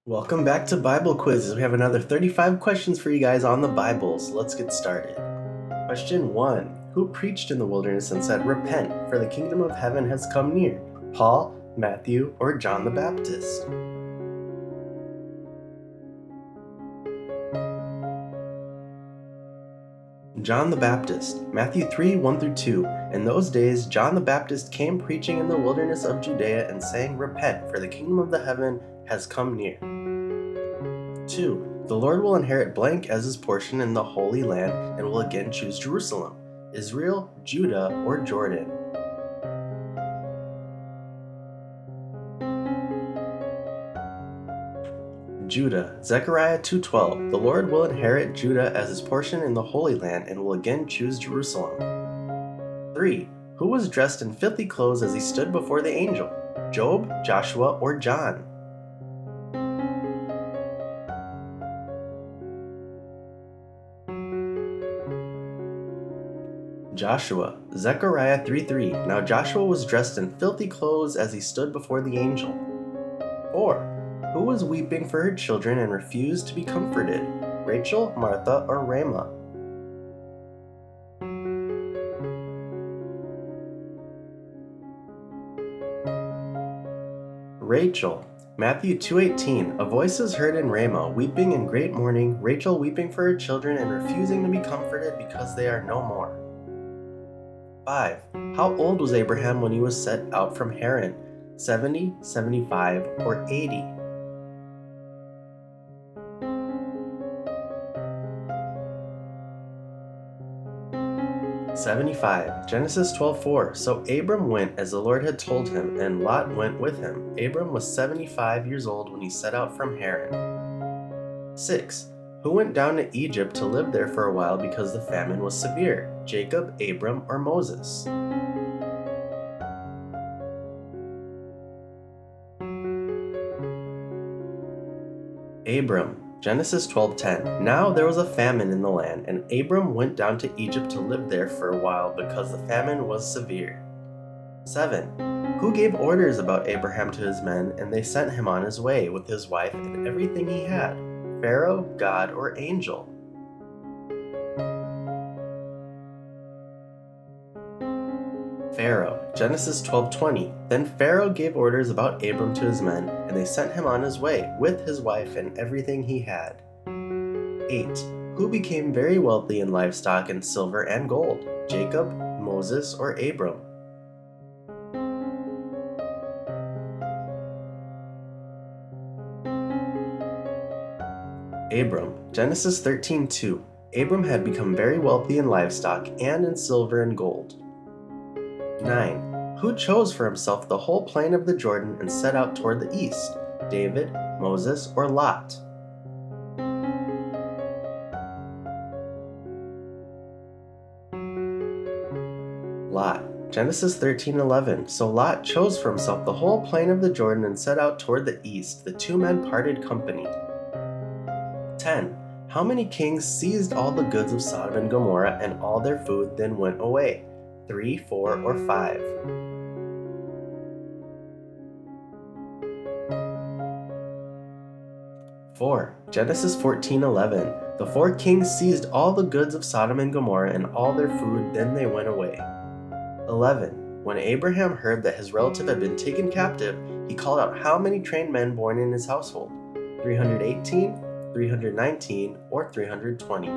Welcome back to Bible Quizzes. We have another 35 questions for you guys on the Bible, so let's get started. Question 1. Who preached in the wilderness and said, "Repent, for the kingdom of heaven has come near"? Paul, Matthew, or John the Baptist? John the Baptist. Matthew 3, 1-2. In those days, John the Baptist came preaching in the wilderness of Judea and saying, "Repent, for the kingdom of the heaven has come near." 2. The Lord will inherit blank as his portion in the Holy Land and will again choose Jerusalem, Israel, Judah, or Jordan. Judah. Zechariah 2:12. The Lord will inherit Judah as his portion in the Holy Land and will again choose Jerusalem. 3. Who was dressed in filthy clothes as he stood before the angel? Job, Joshua, or John? Joshua. Zechariah 3:3. Now Joshua was dressed in filthy clothes as he stood before the angel. 4. Who was weeping for her children and refused to be comforted? Rachel, Martha, or Ramah? Rachel. Matthew 2:18. A voice is heard in Ramah, weeping in great mourning, Rachel weeping for her children and refusing to be comforted because they are no more. 5. How old was Abraham when he was set out from Haran? 70, 75, or 80? Genesis 12:4. So Abram went as the Lord had told him, and Lot went with him. Abram was 75 years old when he set out from Haran. 6. Who went down to Egypt to live there for a while because the famine was severe? Jacob, Abram, or Moses? Abram. Genesis 12:10. Now there was a famine in the land, and Abram went down to Egypt to live there for a while because the famine was severe. 7. Who gave orders about Abraham to his men, and they sent him on his way with his wife and everything he had? Pharaoh, God, or angel? Pharaoh. Genesis 12:20. Then Pharaoh gave orders about Abram to his men, and they sent him on his way with his wife and everything he had. 8. Who became very wealthy in livestock and silver and gold? Jacob, Moses, or Abram? Abram. Genesis 13:2. Abram had become very wealthy in livestock and in silver and gold. 9. Who chose for himself the whole plain of the Jordan and set out toward the east? David, Moses, or Lot? Lot. Genesis 13:11. So Lot chose for himself the whole plain of the Jordan and set out toward the east. The two men parted company. 10. How many kings seized all the goods of Sodom and Gomorrah and all their food, then went away? 3, 4, or 5? Four. Genesis 14:11. The four kings seized all the goods of Sodom and Gomorrah and all their food, then they went away. 11. When Abraham heard that his relative had been taken captive, he called out how many trained men born in his household? 318, 319, or 320?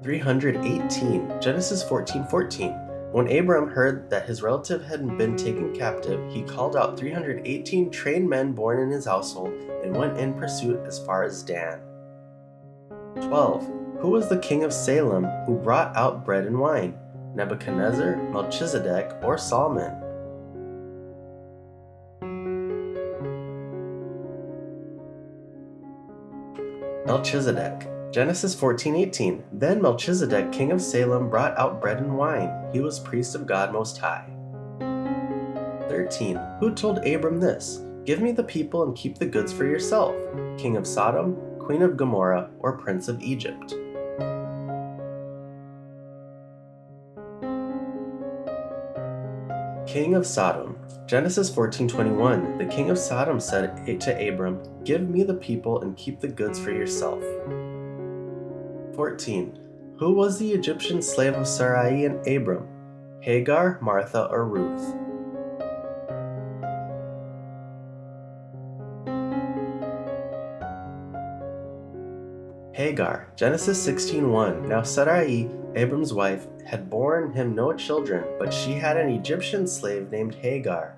318. Genesis 14:14. When Abram heard that his relative had been taken captive, he called out 318 trained men born in his household and went in pursuit as far as Dan. 12. Who was the king of Salem who brought out bread and wine? Nebuchadnezzar, Melchizedek, or Solomon? Melchizedek. Genesis 14:18. Then Melchizedek, king of Salem, brought out bread and wine. He was priest of God Most High. 13. Who told Abram this? Give me the people and keep the goods for yourself. King of Sodom, Queen of Gomorrah, or Prince of Egypt? King of Sodom. Genesis 14:21. The king of Sodom said to Abram, "Give me the people and keep the goods for yourself." 14. Who was the Egyptian slave of Sarai and Abram? Hagar, Martha, or Ruth? Hagar. Genesis 16:1. Now Sarai, Abram's wife, had borne him no children, but she had an Egyptian slave named Hagar.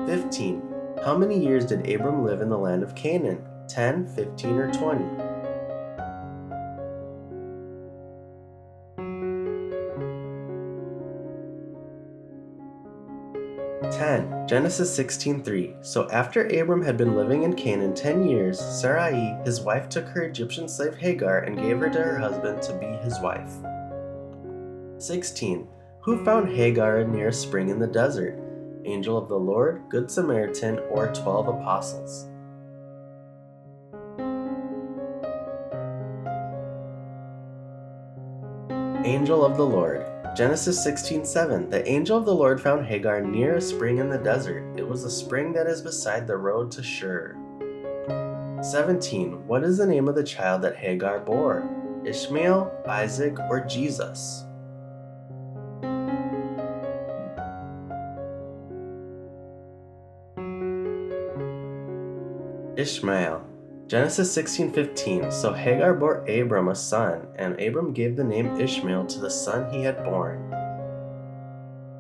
15. How many years did Abram live in the land of Canaan? 10, 15, or 20? 10. Genesis 16:3. So after Abram had been living in Canaan 10 years, Sarai, his wife, took her Egyptian slave Hagar and gave her to her husband to be his wife. 16. Who found Hagar near a spring in the desert? Angel of the Lord, Good Samaritan, or 12 apostles? Angel of the Lord. Genesis 16:7. The angel of the Lord found Hagar near a spring in the desert. It was a spring that is beside the road to Shur. 17. What is the name of the child that Hagar bore? Ishmael, Isaac, or Jesus? Ishmael. Genesis 16:15. So Hagar bore Abram a son, and Abram gave the name Ishmael to the son he had born.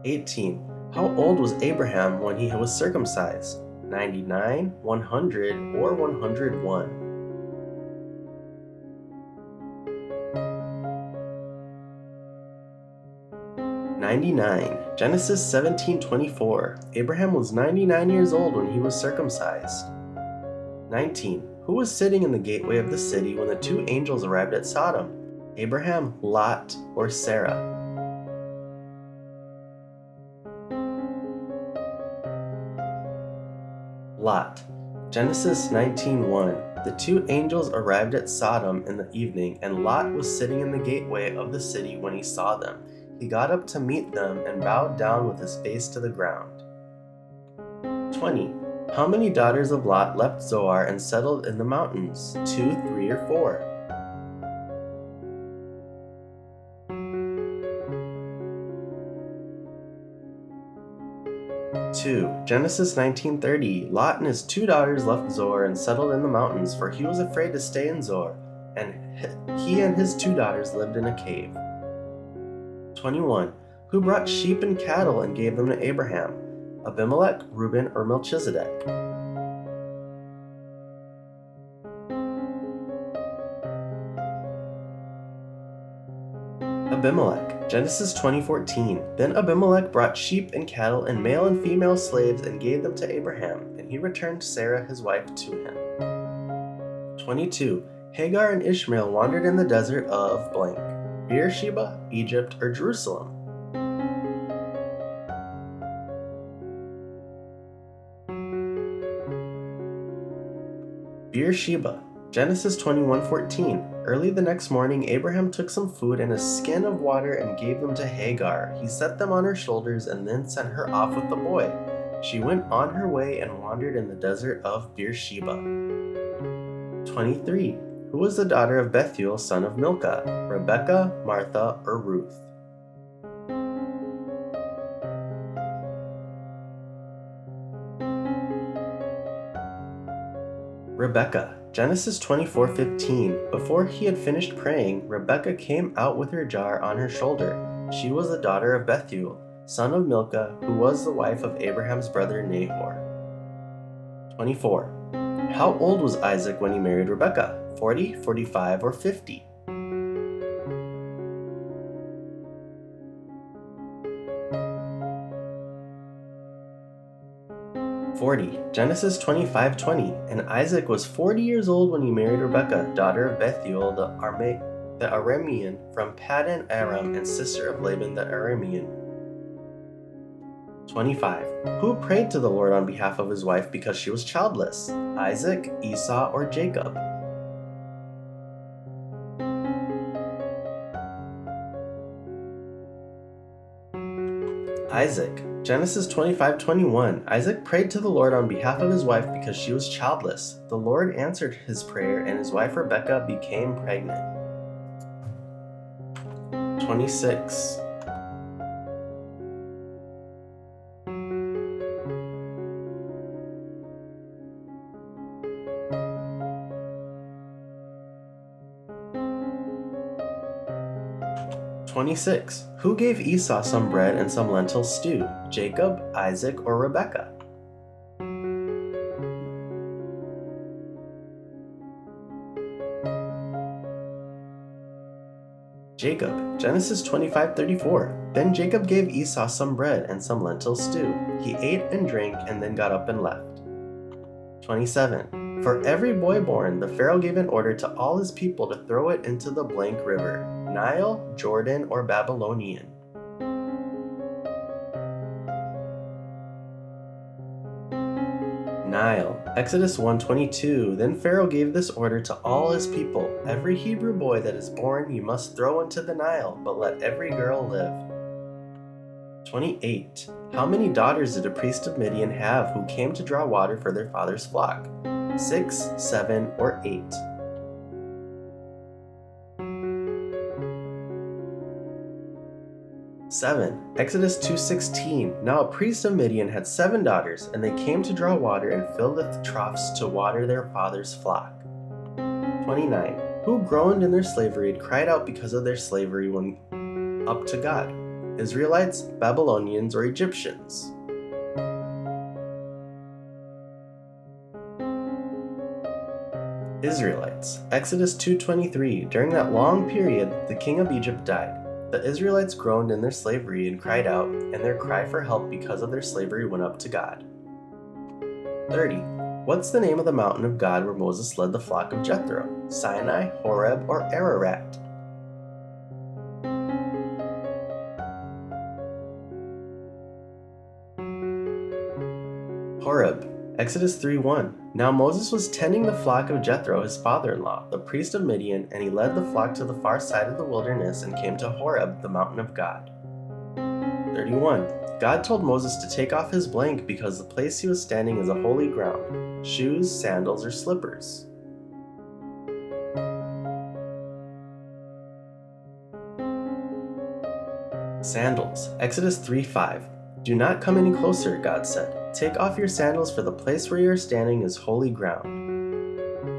18. How old was Abraham when he was circumcised? 99, 100, or 101? 99. Genesis 17:24. Abraham was 99 years old when he was circumcised. 19. Who was sitting in the gateway of the city when the two angels arrived at Sodom? Abraham, Lot, or Sarah? Lot. Genesis 19:1. The two angels arrived at Sodom in the evening, and Lot was sitting in the gateway of the city when he saw them. He got up to meet them and bowed down with his face to the ground. 20. How many daughters of Lot left Zoar and settled in the mountains? 2, 3, or 4? 2. Genesis 19:30. Lot and his 2 daughters left Zoar and settled in the mountains, for he was afraid to stay in Zoar, and he and his 2 daughters lived in a cave. 21. Who brought sheep and cattle and gave them to Abraham? Abimelech, Reuben, or Melchizedek? Abimelech. Genesis 20:14. Then Abimelech brought sheep and cattle and male and female slaves and gave them to Abraham, and he returned Sarah his wife to him. 22. Hagar and Ishmael wandered in the desert of blank. Beersheba, Egypt, or Jerusalem? Beersheba. Genesis 21:14. Early the next morning, Abraham took some food and a skin of water and gave them to Hagar. He set them on her shoulders and then sent her off with the boy. She went on her way and wandered in the desert of Beersheba. 23. Who was the daughter of Bethuel, son of Milcah? Rebekah, Martha, or Ruth? Rebekah. Genesis 24:15. Before he had finished praying, Rebekah came out with her jar on her shoulder. She was the daughter of Bethuel, son of Milcah, who was the wife of Abraham's brother Nahor. 24. How old was Isaac when he married Rebekah? 40, 45, or 50? 40. Genesis 25:20. And Isaac was 40 years old when he married Rebekah, daughter of Bethuel the Aramean from Paddan Aram and sister of Laban the Aramean. 25. Who prayed to the Lord on behalf of his wife because she was childless? Isaac, Esau, or Jacob? Isaac. Genesis 25:21. Isaac prayed to the Lord on behalf of his wife because she was childless. The Lord answered his prayer, and his wife Rebekah became pregnant. 26. Who gave Esau some bread and some lentil stew? Jacob, Isaac, or Rebekah? Jacob. Genesis 25:34. Then Jacob gave Esau some bread and some lentil stew. He ate and drank and then got up and left. 27. For every boy born, the Pharaoh gave an order to all his people to throw it into the blank river: Nile, Jordan, or Babylonian. Nile. Exodus 1:22. Then Pharaoh gave this order to all his people: every Hebrew boy that is born you must throw into the Nile, but let every girl live. 28. How many daughters did a priest of Midian have who came to draw water for their father's flock? 6, 7, or 8? Seven. Exodus 2:16. Now a priest of Midian had 7 daughters, and they came to draw water and fill the troughs to water their father's flock. 29. Who groaned in their slavery and cried out because of their slavery when up to God? Israelites, Babylonians, or Egyptians? Israelites. Exodus 2:23. During that long period, the king of Egypt died. The Israelites groaned in their slavery and cried out, and their cry for help because of their slavery went up to God. 30. What's the name of the mountain of God where Moses led the flock of Jethro? Sinai, Horeb, or Ararat? Horeb. Exodus 3:1. Now Moses was tending the flock of Jethro, his father-in-law, the priest of Midian, and he led the flock to the far side of the wilderness and came to Horeb, the mountain of God. 31. God told Moses to take off his blank because the place he was standing is a holy ground: shoes, sandals, or slippers. Sandals. Exodus 3:5. Do not come any closer, God said. Take off your sandals, for the place where you are standing is holy ground.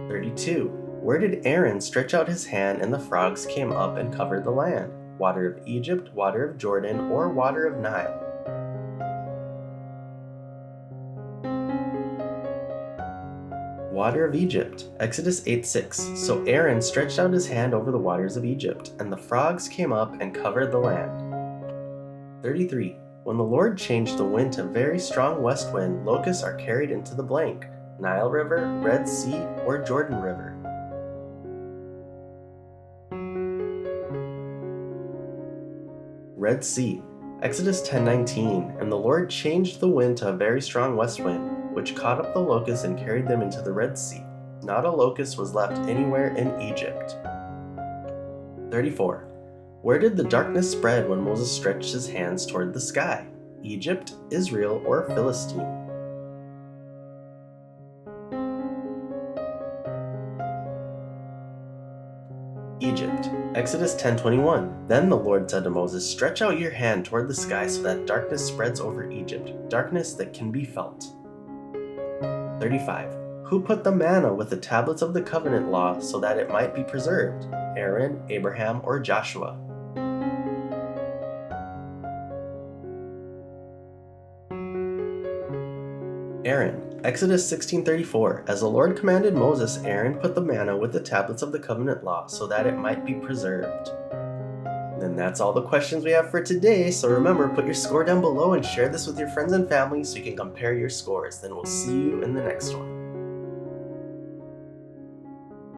32. Where did Aaron stretch out his hand and the frogs came up and covered the land? Water of Egypt, water of Jordan, or water of Nile? Water of Egypt. Exodus 8:6. So Aaron stretched out his hand over the waters of Egypt, and the frogs came up and covered the land. 33. When the Lord changed the wind to very strong west wind, locusts are carried into the blank: Nile River, Red Sea, or Jordan River. Red Sea. Exodus 10:19. And the Lord changed the wind to a very strong west wind, which caught up the locusts and carried them into the Red Sea. Not a locust was left anywhere in Egypt. 34. Where did the darkness spread when Moses stretched his hands toward the sky? Egypt, Israel, or Philistine? Egypt. Exodus 10:21. Then the Lord said to Moses, stretch out your hand toward the sky so that darkness spreads over Egypt, darkness that can be felt. 35. Who put the manna with the tablets of the covenant law so that it might be preserved? Aaron, Abraham, or Joshua? Aaron. Exodus 16:34. As the Lord commanded Moses, Aaron put the manna with the tablets of the covenant law so that it might be preserved. And that's all the questions we have for today, so remember, put your score down below and share this with your friends and family so you can compare your scores. Then we'll see you in the next one.